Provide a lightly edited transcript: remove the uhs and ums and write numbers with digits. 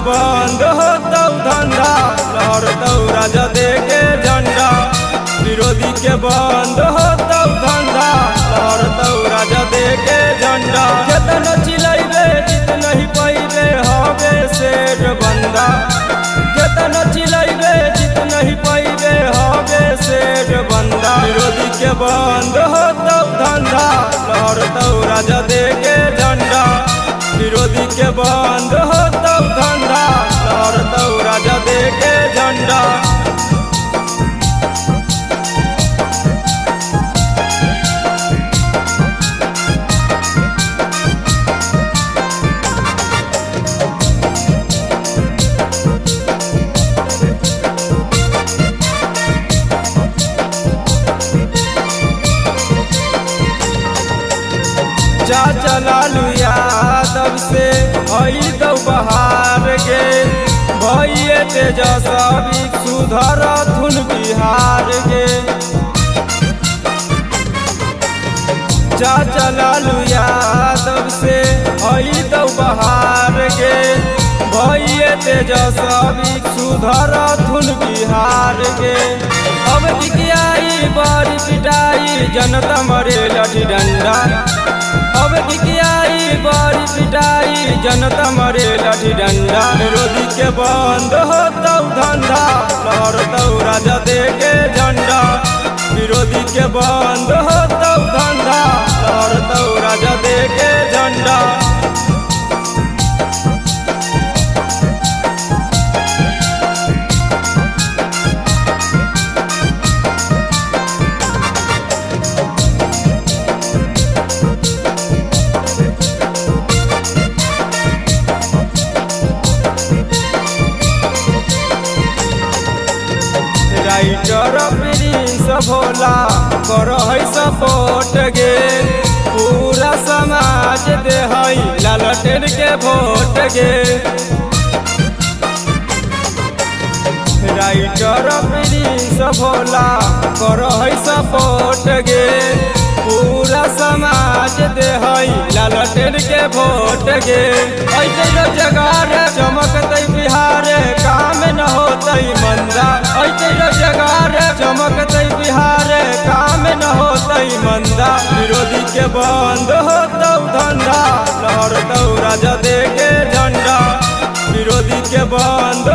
बंद होता धंधा लहरतौ राजा दे के झंडा। विरोधी के बंद होता धंधा लहरतौ राजा दे के झंडा। जतन चिलैबे जीत नहीं पैबे हवे शेर बंदा। जतन चिलैबे जीत नहीं पैबे हवे शेर बंदा। विरोधी के बंद होता धंधा लहरतौ राजा दे के झंडा। विरोधी के बंद होता धंधा लहरतौ राजा दे के झंडा। चाचा लालू यादव से आई दो बहार गे। भैये तेजस्वी सुधर धुन बिहार गे। चाचा लालू यादव से आई दो बहार गे। भैये तेजस्वी सुधर धुन बिहार गे। अब दिखियाई बड़ी पिटाई जनता मरे लठी डंडा। अब दिखियाई बड़ी पिटाई जनता मरे लठी डंडा। विरोधी के बंद होता धंधा लहरतौ राजा दे के झंडा। विरोधी के बंद होता धंधा लहरतौ राजा दे के झंडा। राइटर प्रिंस भोला करो है सपोर्ट गे। पूरा समाज दे है लालटेन के वोट गे। राइटर प्रिंस भोला करो है सपोर्ट गे। पूरा समाज दे है लालटेन के वोट गे। ऐसे रोजगार चमकते बिहार काम न होते मंदा। ऐसे रोजगार चमकते बिहार काम न होते मंदा। विरोधी के बंद होता धंधा लहरतौ राजा दे के झंडा। विरोधी के बंद